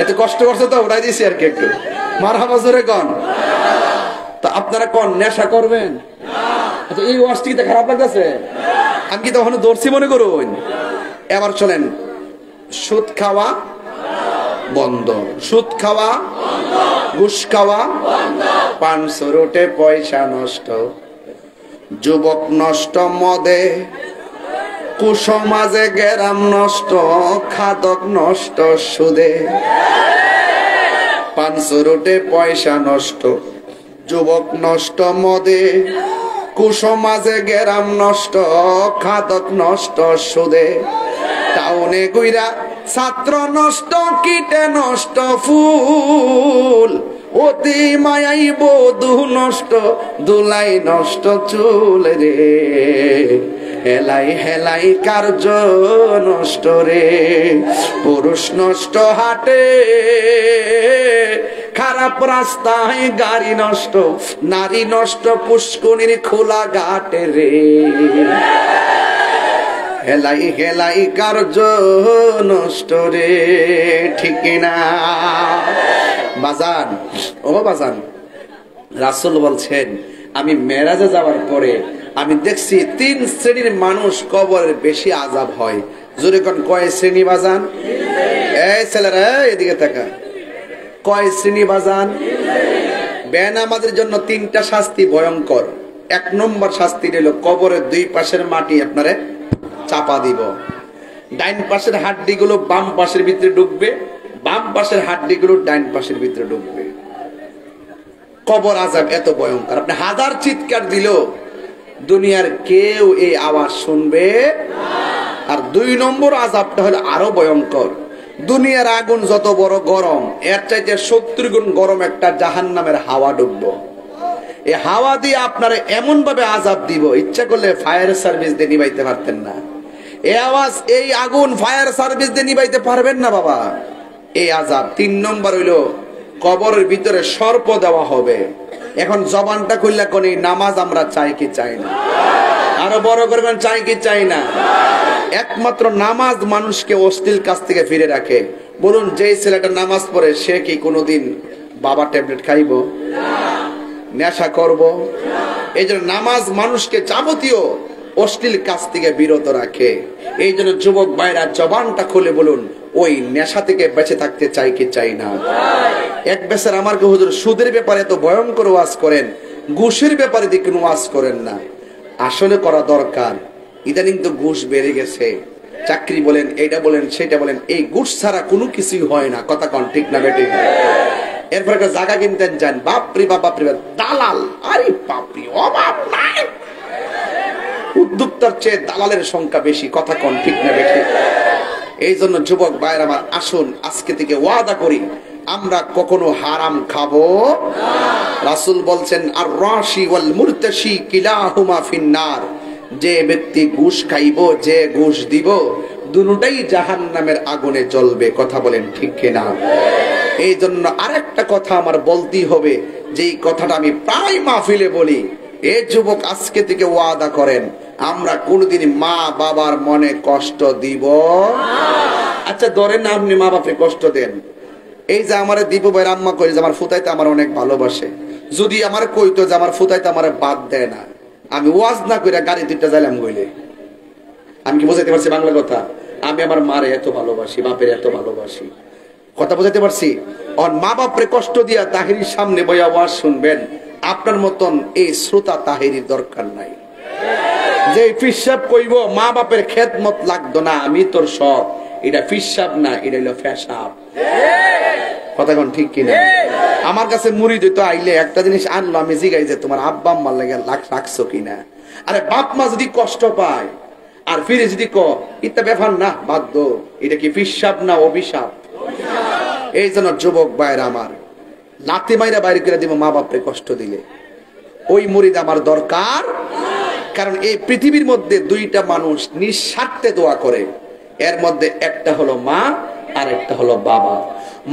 এত কষ্ট করছে তো ওটাই দিছি আর কি একটু। মারহাবা জোরে কন। তো আপনারা কোন নেশা করবেন? আচ্ছা এই ওয়াজটি কি খারাপ লাগতেছে? আমি কি তখন দর্শি মনে করুন? এবার চলেন, সুদ খাওয়া বন্ধ, সুদ খাওয়া, ঘুষ খাওয়া, পান সুরুটে পয়সা নষ্ট, যুবক নষ্ট মদে, কুসমাজে গেরাম নষ্ট, খাদক নষ্ট সুদে। পান সুরুটে পয়সা নষ্ট, যুবক নষ্ট মদে, কুসমাজে গেরাম নষ্ট, খাদক নষ্ট সুদে। টাউনে গুইরা ছাত্র নষ্ট, কীটে নষ্ট ফুল, অতি মায়াই বধূ নষ্ট, দুলাই নষ্ট চুল রে, হেলাই হেলাই কার্য নষ্ট রে। পুরুষ নষ্ট হাটে, খারাপ রাস্তায় গাড়ি নষ্ট, নারী নষ্ট পুষ্করিণীর খোলা ঘাটে রে, হেলাই হেলাই কার্য নষ্ট রে। ঠিক না বাজান? ও বাজান, রাসূল বলছেন আমি মেরাজে যাওয়ার পরে আমি দেখছি 3 শ্রেণীর মানুষ কবরের বেশি আযাব হয়। জোরে কোন কয় শ্রেণী বাজান? এই ছেলেরা এদিকে তাকা, কয় শ্রেণী বাজান? বেনামাজের জন্য 3টা শাস্তি ভয়ঙ্কর। 1 নম্বর শাস্তি হলো কবরের 2 পাশের মাটি আপনারে চাপা দিব, ডাইন পাশের হাড্ডি গুলো বাম পাশের ভিতরে ঢুকবে, বাম পাশের হাড্ডি গুলো ডাইন পাশের ভিতরে ঢুকবে। কবর আযাব এত ভয়ঙ্কর, আপনি হাজার চিৎকার দিল দুনিয়ার কেউ এই আওয়াজ শুনবে। আর 2 নম্বর আযাবটা হলো আরো ভয়ঙ্কর। দুনিয়ার আগুন যত বড় গরম, এর চাইতে 70 গুণ গরম একটা জাহান্নামের হাওয়া ঢুকবো। এই হাওয়া দিয়ে আপনারা এমন ভাবে আযাব দিব, ইচ্ছা করলে ফায়ার সার্ভিস দিয়ে নিভাইতে পারতেন না। এই আওয়াজ, এই আগুন ফায়ার সার্ভিস দিয়ে নিভাইতে পারবেন না বাবা, এই আযাব। 3 নম্বর হইলো কবরের ভিতরে সর্প দেওয়া হবে। এখন জবানটা খুললে কোন নামাজ আমরা চাই কি চাই না? আরো বড় করবেন, চাই কি চাই না? একমাত্র নামাজ মানুষকে অশ্লীল কাজ থেকে ফিরে রাখে। বলুন, যে ছেলেটা নামাজ পড়ে সে কি কোনোদিন বাবা ট্যাবলেট খাইব, নেশা করব? এই জন্য নামাজ মানুষকে যাবতীয় অশ্লীল কাজ থেকে বিরত রাখে। এই জন্য যুবক ভাইরা জবানটা খুলে বলুন, ওই নেশা থেকে বেঁচে থাকতে চাই কি চাই না? এক বেচার আমার হুজুর সুদের ব্যাপারে তো ভয়ঙ্কর ওয়াজ করেন, ঘুষের ব্যাপারে দিয়ে কোনো ওয়াজ করেন না। আসলে করা দরকার। ইদানিং তো ঘুষ বেড়ে গেছে, চাকরি বলেন, এটা বলেন, সেটা বলেন, এই ঘুষ ছাড়া কোনো কিছুই হয় না। কথা কন ঠিক না বেটি? এরপর একটা জায়গা কিনতেন যান, বাপরি বাপ, বাপরি বাপ, দালাল, আরে বাপরি, অভাব নাই। উদ্যোক্তার চেয়ে দালালের সংখ্যা বেশি। কথা কন ঠিক না বেটি? এই জন্য যুবক ভাইরা আমার, আসুন আজকে থেকে ওয়াদা করি আমরা কখনো হারাম খাবো না। রাসূল বলছেন, আর রাশি ওয়াল মুরতাশি কিলাহুমা ফিন্নার। যে ব্যক্তি ঘুষ খাইব, যে ঘুষ দিব, দুটোটাই জাহান্নামের আগুনে জ্বলবে। কথা বলেন ঠিক কিনা? এই জন্য আরেকটা কথা আমার বলতেই হবে, যেই কথাটা আমি প্রায় মাহফিলে বলি। এই যুবক আজকে থেকে ওয়াদা করেন, আমরা কোনদিন মা বাবার মনে কষ্ট দিব না। আচ্ছা ধরেন না আপনি মা বাপকে কষ্ট দেন, এই যে আমার দীপু ভাইয়ের আম্মা কই যে আমার ফুতাইতে আমার অনেক ভালোবাসে, যদি আমার কইতো যে আমার ফুতাইতে আমার বাদ দেয় না, আমি ওয়াজ না কইরা গাড়ি দুইটা যাইলাম গইলে। আমি কি বোঝাইতে পারছি বাংলা কথা? আমি আমার মারে এত ভালোবাসি, বাপের এত ভালোবাসি, কথা বোঝাইতে পারছি? আর মা বাপরে কষ্ট দিয়া তাহিরির সামনে বইয়া ওয়াজ শুনবেন, আপনার মতন এই শ্রোতা তাহিরির দরকার নাই। যে ফিসাব কইব মা বাপের খেদমত লাগতো না, আমি তোর সব, এটা ফিসাব না, এটা হলো ফেসাব। কথা কোন ঠিক কিনা? আমার কাছে মুড়ি দিত আইলে একটা জিনিস আনলো, আমি জিগাই যে তোমার আব্বা আম্মার লাগে রাখছো কিনা। আরে বাপ মা যদি কষ্ট পায় আর ফিরে যদি ইটা ব্যাপার না, বাধ্য, এটা কি ফিসাব না অভিশাপ? এই জন্য যুবক ভাইরা আমার, লাথি মাইরা বাইরে করে দিব মা বাপরে কষ্ট দিলে, ওই মুরিদ আমার দরকার। কারণ এই পৃথিবীর মধ্যে দুইটা মানুষ নিঃস্বার্থে দোয়া করে, এর মধ্যে একটা হলো মা আর একটা হলো বাবা।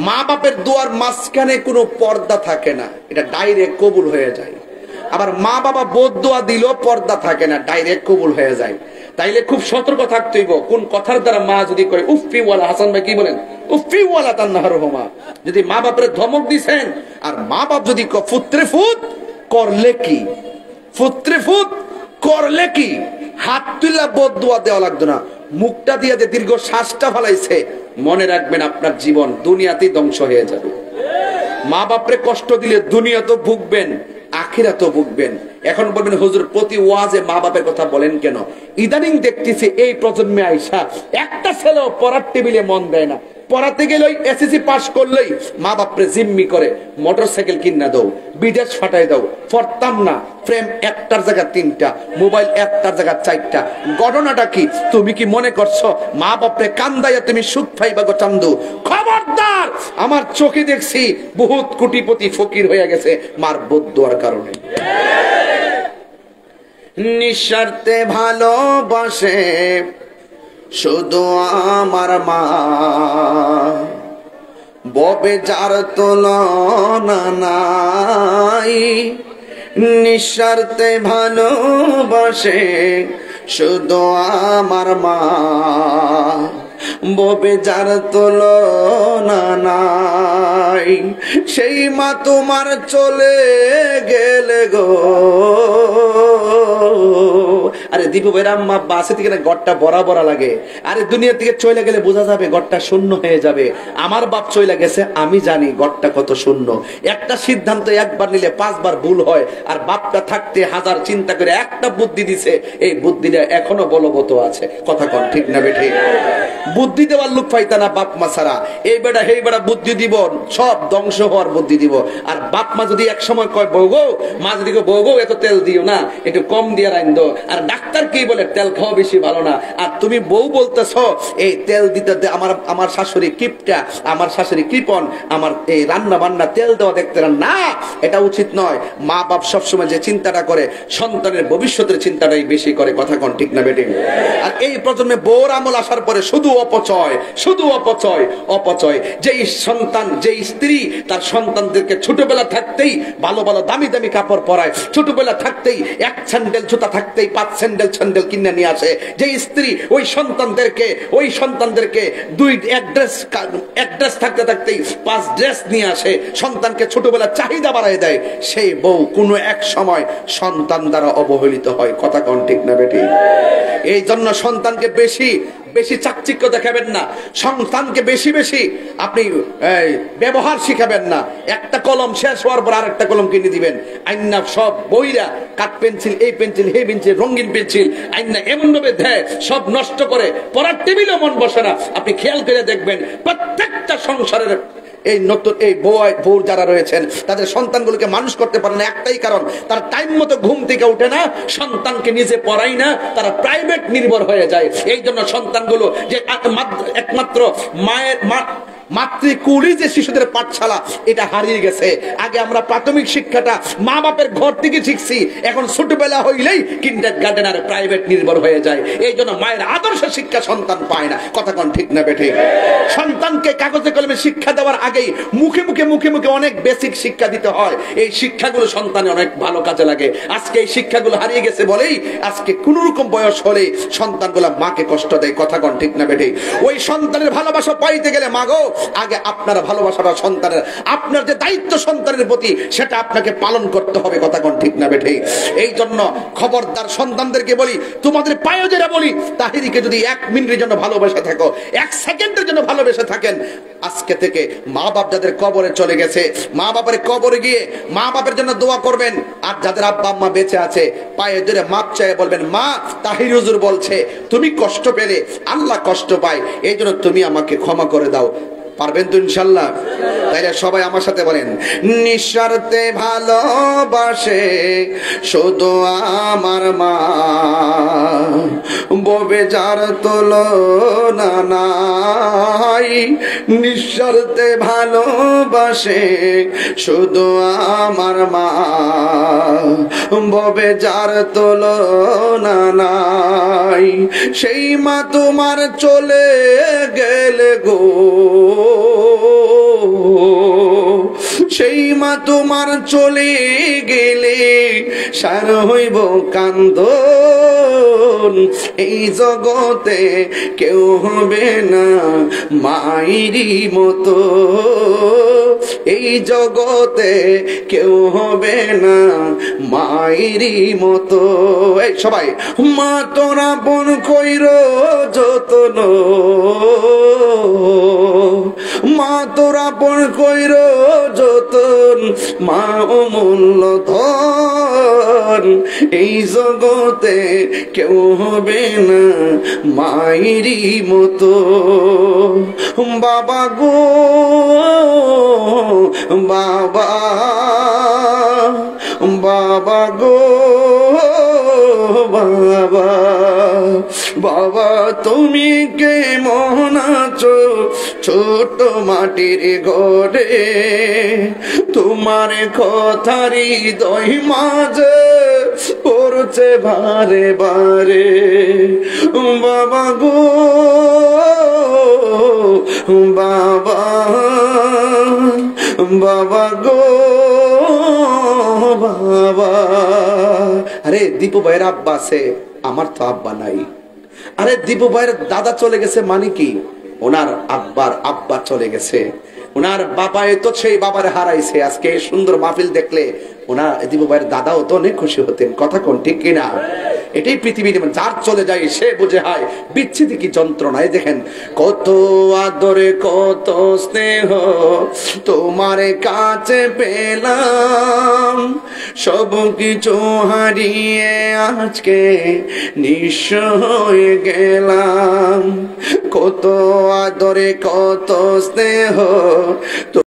মা বাপের দোয়ার মাঝখানে কোনো পর্দা থাকে না, এটা ডাইরেক্ট কবুল হয়ে যায়। আবার মা বাবা বোধ দোয়া দিলেও পর্দা থাকে না, ডাইরেক্ট কবুল হয়ে যায়। তাইলে খুব সতর্ক থাকতে হইব, কোন কথার দ্বারা মা যদি করে উফিওয়ালা, হাসান ভাই কি বলেন, উফিওয়ালা তান্নাহরহুমা, যদি মা বাপের ধমক দিছেন আর মা বাপ যদি ফুত্রে ফুত করলে কি, ফুত্রে ফুত করলে কি, হাত তুলা বোধ দোয়া দেওয়া লাগতো না, মুখটা দিয়ে যে দীর্ঘ শ্বাসটা ফেলাইছে, মনে রাখবেন আপনার জীবন দুনিয়াতেই ধ্বংস হয়ে যাবে। মা বাপরে কষ্ট দিলে দুনিয়া তো ভুগবেন, আখিরাতও ভুগবেন। এখন বলবেন হুজুর প্রতি ওয়াজে মা বাপের কথা বলেন কেন? ইদানিং দেখতেছি এই প্রজন্মে আইসা একটা ছেলেও পড়ার টেবিলে মন দেয় না, পড়াতে গেলেই এসএসসি পাস করলেই মা বাপরে জিম্মি করে মোটরসাইকেল কিনা দাও, বিদেশ ফাটাই দাও, পড়তাম না, ফ্রেম একটার জায়গা তিনটা, মোবাইল একটার জায়গা চারটা। ঘটনাটা কি? তুমি কি মনে করছো মা বাপরে কান্দাইয়া তুমি সুখ পাইবা গো চান্দু? খবরদার, আমার চোখে দেখছি বহুত কোটিপতি ফকির হয়ে গেছে মার বদদুয়ার কারণে। নিঃস্বার্থে ভালোবাসে শুধু আমার মা, ববে যার তুলনা নাই। নিঃস্বার্থে ভালোবাসে শুধু আমার মা, ববে যার তুলনা নাই। সেই মা তোমার চলে গেলে গো, আরে দীপু ভাইয়ের আম্মা বাসে থেকে না ঘরটা বড়া বড়া লাগে। আরে দুনিয়া থেকে চলে গেলে বোঝা যাবে ঘরটা শূন্য হয়ে যাবে। আমার বাপ চলে গেছে, আমি জানি ঘরটা কত শূন্য। একটা সিদ্ধান্ত একবার নিলে 5 বার ভুল হয়, আর বাপটা থাকতে হাজার চিন্তা করে একটা বুদ্ধি দিছে, এই বুদ্ধিটা এখনো বলবৎ আছে। কথা কন ঠিক না বেঠি? বুদ্ধি দেওয়ার লোক পাইতা না বাপ মা ছাড়া। এই বেটা হেই বেটা বুদ্ধি দিব, সব ধ্বংস হওয়ার বুদ্ধি দিব। আর বাপ মা যদি এক সময় কয় বউ গো, মা যদি বউ গো এত তেল দিও না, একটু কম দিয়ে রাইন দো, আর ডাক্তার কি বলে তেল খাওয়া বেশি ভালো না, আর তুমি বউ বলতেছ এই তেল দিতে আমার শাশুড়ি কিপটা, আমার শাশুড়ি কৃপন, আমার এই রান্না বান্না তেল দেওয়া দেখতে না, এটা উচিত নয়। মা বাপ সবসময় যে চিন্তাটা করে সন্তানের ভবিষ্যতের চিন্তাটাই বেশি করে। কথা কন ঠিক না বেটি? আর এই প্রজন্মে বউর আমল আসার পরে শুধু অপচয়, শুধু অপচয়, অপচয়। যেই সন্তান, যেই স্ত্রী তার সন্তানদেরকে ছোটবেলা থাকতেই ভালো ভালো দামি দামি কাপড় পরায়, ছোটবেলা থাকতেই 1 স্যান্ডেল জুতা থাকতেই 5 স্যান্ডেল কিনে নিয়ে আসে, যেই স্ত্রী ওই সন্তানদেরকে 1 ড্রেস থাকতে থাকতেই 5 ড্রেস নিয়ে আসে, সন্তানকে ছোটবেলা চাহিদা বাড়ায় দেয়, সেই বউ কোনো এক সময় সন্তান দ্বারা অবহেলিত হয়। কথা কন ঠিক না বেটি? এই জন্য সন্তানকে বেশি বেশি চাকচিক্য দেখাবেন না, সন্তানকে বেশি বেশি আপনি ব্যবহার শিখাবেন না। একটা কলম শেষ হওয়ার পর আরেকটা কলম কিনে দিবেন, আইনা সব বইরা কাঠ পেন্সিল, এই পেন্সিল, এই পেন্সিল, রঙিন পেন্সিল আইনা এমন ভাবে দেয় সব নষ্ট করে, পড়ার টেবিলেও মন বসে না। আপনি খেয়াল করে দেখবেন প্রত্যেকটা সংসারের এই নতুন এই বউ যারা রয়েছেন তাদের সন্তানগুলোকে মানুষ করতে পারে না, একটাই কারণ, তারা টাইম মতো ঘুম থেকে উঠে না, সন্তানকে নিজে পড়াই না, তারা প্রাইভেট নির্ভর হয়ে যায়। এই জন্য সন্তানগুলো যে একমাত্র মায়ের মাতৃকুলি যে শিশুদের পাঠশালা, এটা হারিয়ে গেছে। আগে আমরা প্রাথমিক শিক্ষাটা মা বাপের ঘর থেকে শিখছি, এখন ছোটবেলা হইলেই কিন্ডারগার্টেন আর প্রাইভেট নির্ভর হয়ে যায়। এই জন্য মায়ের আদর্শ শিক্ষা সন্তান পায় না। কথা কোন ঠিক না বেঠিক? সন্তানকে কাগজে কলমে শিক্ষা দেওয়ার আগেই মুখে মুখে অনেক বেসিক শিক্ষা দিতে হয়। এই শিক্ষাগুলো সন্তানে অনেক ভালো কাজে লাগে। আজকে এই শিক্ষাগুলো হারিয়ে গেছে বলেই আজকে কোন রকম বয়স হলে সন্তানগুলো মাকে কষ্ট দেয়। কথা কোন ঠিক না বেঠিক? ওই সন্তানের ভালোবাসা পাইতে গেলে মাগো আগে আপনার ভালোবাসাটা সন্তানের, আপনার যে দায়িত্ব সন্তানের প্রতি সেটা আপনাকে পালন করতে হবে। কথা কোন ঠিক না বেঠে? এই জন্য খবরদার সন্তানদেরকে বলি, তোমাদের পায়ে যারা বলি, তাহিরিকে যদি 1 মিনিটের জন্য ভালোবেসে থাকো, 1 সেকেন্ডের জন্য ভালোবেসে থাকেন, আজকে থেকে মা বাপ যাদের কবরে চলে গেছে, মা বাপের কবরে গিয়ে মা বাপের জন্য দোয়া করবেন। আর যাদের আব্বা আম্মা বেঁচে আছে, পায়ে ধরে মাপ চাইয়ে বলবেন, মা তাহির হুজুর বলছে তুমি কষ্ট পেলে আল্লাহ কষ্ট পায়, এই জন্য তুমি আমাকে ক্ষমা করে দাও। পারবেন তো ইনশাল্লাহ? তাইলে সবাই আমার সাথে বলেন, নিঃস্বার্থে ভালোবাসে শুধু আমার মা, ববে যার তুলনা নাই। নিঃস্বার্থে ভালোবাসে শুধু আমার মা, ববে যার তুলনা নাই। সেই মা তোমার চলে গেলে গো, সেই মা তোমার চলে গেলে সার হইব কান্দন। এই জগতে কেউ হবে না মায়েরই মতো, এই জগতে কেউ হবে না মায়েরই মতো। এই সবাই, মা তোরা বোন কইর যতন, মা তোরা বোন কইর যতন, মা অমূল্য ধন। এই জগতে কেউ হবে না মায়েরই মতো। বাবা গো বাবা, বাবা গো বাবা, বাবা তুমি কেমন আছো ছোট মাটির ঘরে, তোমার কথারি হৃদয় মাঝে পড়ছে বারে বারে। বাবা গো বাবা, বাবা গো বাবা। আরে দীপু ভাইয়ের আব্বা আছে, আমার তো আব্বা নাই। আরে দীপু ভাইয়ের দাদা চলে গেছে মানে কি, ওনার আব্বার আব্বা চলে গেছে, ওনার বাবা তো সেই বাবার হারাইছে। আজকে সুন্দর মাহফিল দেখলে ওনার দীপু ভাইয়ের দাদাও তো অনেক খুশি হতেন। কথা কোন ঠিক কিনা? এটাই পৃথিবীর, যার চলে যায় সে বুঝে হয় বিচ্ছেদ কি যন্ত্রণা। এই দেখেন কত আদরে কত স্নেহ তোমার কাছে পেলাম, সব কিছু হারিয়ে আজকে নিঃস্ব হয়ে গেলাম। কত আদরে কত স্নেহ